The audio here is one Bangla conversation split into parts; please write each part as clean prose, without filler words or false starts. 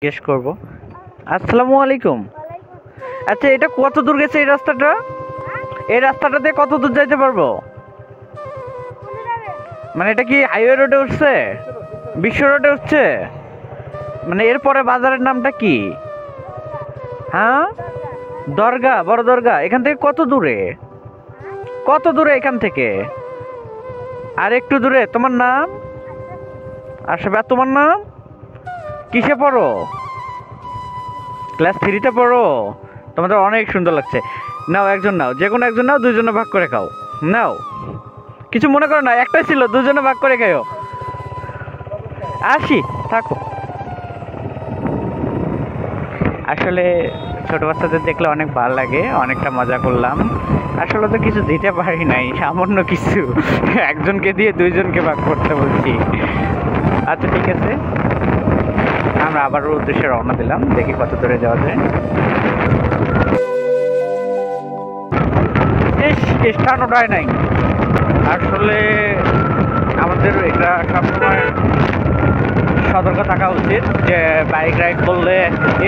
জিজ্ঞেস করবো। আসসালামু আলাইকুম। আচ্ছা, এটা কত দূর গেছে এই রাস্তাটা? এই রাস্তাটা দিয়ে কত দূর যাইতে পারবো? মানে এটা কি হাইওয়ে রোডে উঠছে? বিশ্ব রোডে উঠছে? মানে এরপরে বাজারের নামটা কি? হ্যাঁ, দরগা, বড় দরগা। এখান থেকে কত দূরে? কত দূরে এখান থেকে? আর একটু দূরে। তোমার নাম? আশরাফ। আর তোমার নাম? কিসে পড়ো? ক্লাস 3-তে পড়ো? তোমাদের অনেক সুন্দর লাগছে। নাও, একজন নাও, যে কোনো একজন নাও, দুইজনে ভাগ করে খাও। নাও, কিছু মনে করো না, একটাই ছিল, দুজনে ভাগ করে খাও। আসি, থাকো। আসলে ছোট বাচ্চাদের দেখলে অনেক ভালো লাগে, অনেকটা মজা করলাম। আসলে তো কিছু দিতে পারি নাই, সামান্য কিছু। একজনকে দিয়ে দুইজনকে ভাগ করতে বলছি। আচ্ছা, ঠিক আছে, আমরা আবারও উদ্দেশ্যে রওনা দিলাম, দেখি কত দূরে যাওয়া যায়। স্থান ওঠায় নাই। আসলে আমাদের এটা সবসময় সতর্ক থাকা উচিত যে বাইক রাইড করলে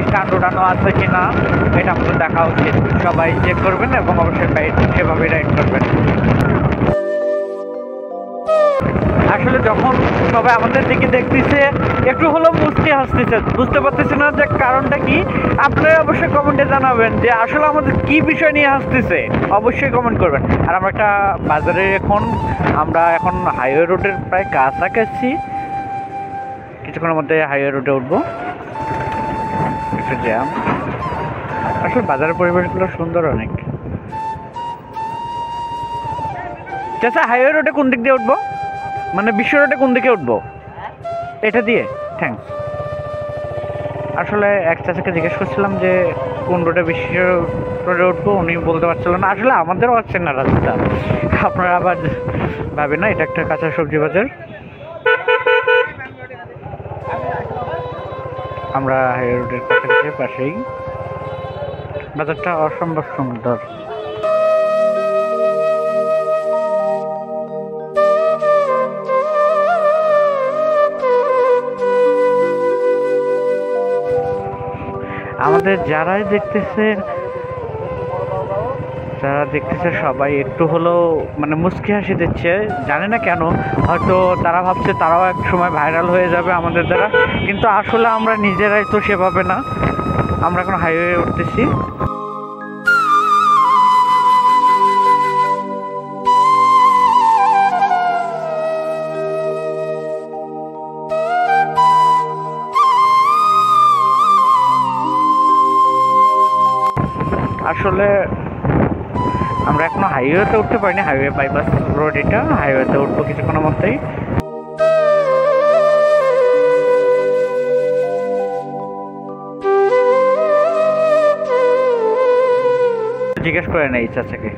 স্ট্যান্ড ওঠানো আছে কিনা এটা আমাদের দেখা উচিত। সবাই চেক করবেন এবং অবশ্যই বাইক সেভাবে রাইড করবেন। আসলে যখন সবাই আমাদের দিকে দেখতেছে, একটু হলেও মুচকি হাসতেছে, বুঝতে পারতেছে না যে কারণটা কি। আপনারা অবশ্যই কমেন্টে জানাবেন যে আসলে আমাদের কি বিষয় নিয়ে হাসতেছে, অবশ্যই কমেন্ট করবেন। আর আমরা একটা বাজারে আমরা এখন হাইওয়ে রোডের প্রায় কাছাকাছি, কিছুক্ষণের মধ্যে হাইওয়ে রোডে উঠবো। একটু জ্যাম। আসলে বাজারের পরিবেশগুলো সুন্দর অনেক। আচ্ছা, হাইওয়ে রোডে কোন দিক দিয়ে উঠবো? মানে বিশ্ব রোডে কোন দিকে উঠবো? এটা দিয়ে? থ্যাঙ্কস। আসলে এক চাচাকে জিজ্ঞেস করছিলাম যে কোন রোডে বিশ্ব রোডে উঠবো, উনি বলতে পারছিলেন না। আসলে আমাদেরও হচ্ছে না রাস্তা, আপনারা আবার ভাবেন না এটা একটা কাঁচা সবজি বাজার। আমরা হাইওয়ে রোডের কাছাকাছি, পাশেই বাজারটা অসম্ভব সুন্দর। আমাদের যারা দেখতেছে সবাই একটু হলেও মানে মুচকি হাসি দিচ্ছে, জানে না কেন। হয়তো তারা ভাবছে তারাও এক সময় ভাইরাল হয়ে যাবে আমাদের দ্বারা, কিন্তু আসলে আমরা নিজেরাই তো সেভাবে না। আমরা এখন হাইওয়ে উঠতেছি। আসলে আমরা এখনো হাইওয়েতে উঠতে পারিনি, হাইওয়ে বাইপাস রোড, এটা হাইওয়েতে উঠবো কিছুক্ষণের মধ্যেই। জিজ্ঞেস করে নেই চাচাকে।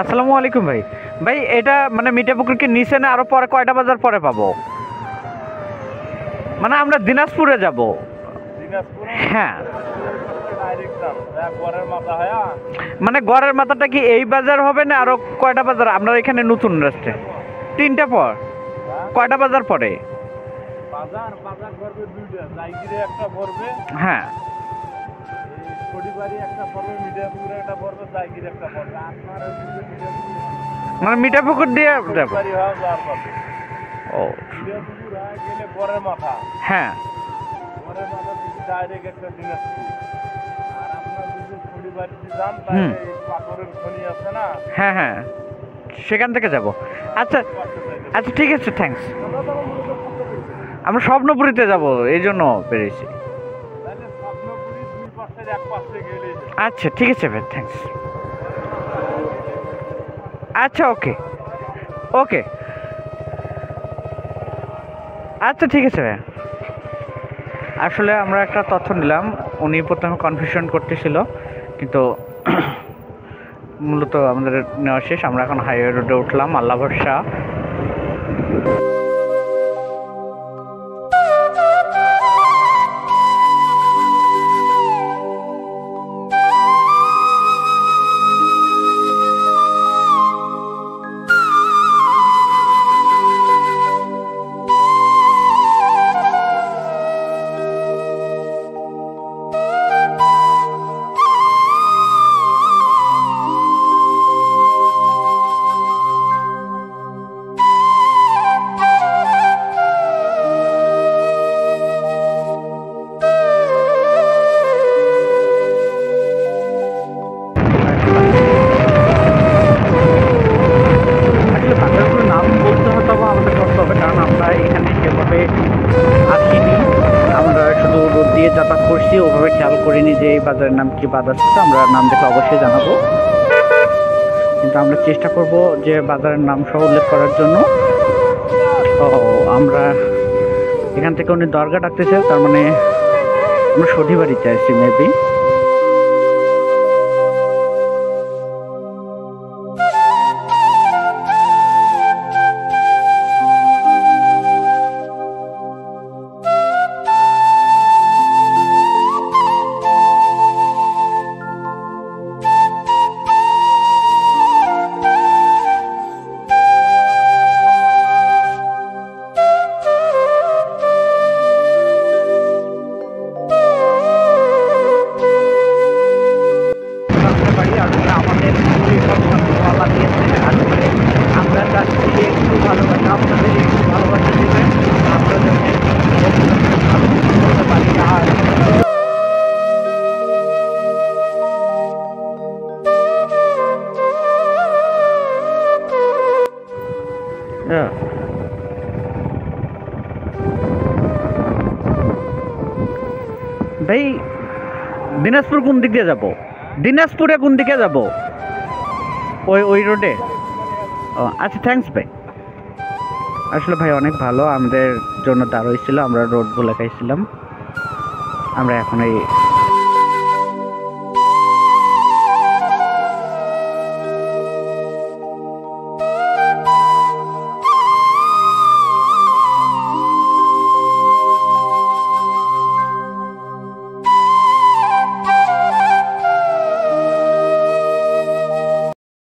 আসসালামু আলাইকুম ভাই। ভাই, এটা মানে মিঠাপুকুর কি নিচে না আরো পরে, কয়টা বাজার পরে পাবো? মানে আমরা দিনাজপুরে যাব। হ্যাঁ, মানে গড়ের মাথাটা কি এই বাজার হবে না আরো কয়টা বাজার? আমরা এখানে নতুন রাস্তায় 3টা পর, কয়টা বাজার পরে? হ্যাঁ, মানে মিঠাপুকুর দিয়ে যাবো। ও হ্যাঁ, হ্যাঁ হ্যাঁ, সেখান থেকে যাব। আচ্ছা আচ্ছা, ঠিক আছে, থ্যাঙ্কস। আমরা স্বপ্নপুরীতে যাব, এই জন্য পেরেছি। আচ্ছা, ঠিক আছে ভাই, থ্যাঙ্কস। আচ্ছা, ওকে ওকে, আচ্ছা, ঠিক আছে ভাই। আসলে আমরা একটা তথ্য নিলাম, উনি প্রথমে কনফিউশন করতেছিল, কিন্তু মূলত আমাদের নেওয়া শেষ। আমরা এখন হাইওয়ে রোডে উঠলাম, আল্লাহ ভরসা। করছি, ওভাবে খেয়াল করিনি যে এই বাজারের নাম কি। বাজার ছিল, আমরা নাম দেখে অবশ্যই জানাবো, কিন্তু আমরা চেষ্টা করব যে বাজারের নাম সহ উল্লেখ করার জন্য। ও আমরা এখান থেকে উনি দরগা ডাকতেছে, তার মানে আমরা সধি বাড়ি চাইছি মেবি। আমাদের পাল্লা দিয়েছে, আসলে আমরা চাচ্ছি একটু ভালোবাসা, আপনাদের একটু ভালোবাসা দেবেন, আমরা ভালো করতে পারি। আর ভাই দিনাজপুর কোন দিক দিয়ে যাবো? দিনাজপুরে কোন দিকে যাব? ওই রোডে? ও আচ্ছা, থ্যাঙ্কস ভাই। আসলে ভাই অনেক ভালো, আমাদের জন্য দাঁড় হয়েছিল, আমরা রোড বলে খাইছিলাম। আমরা এখন এই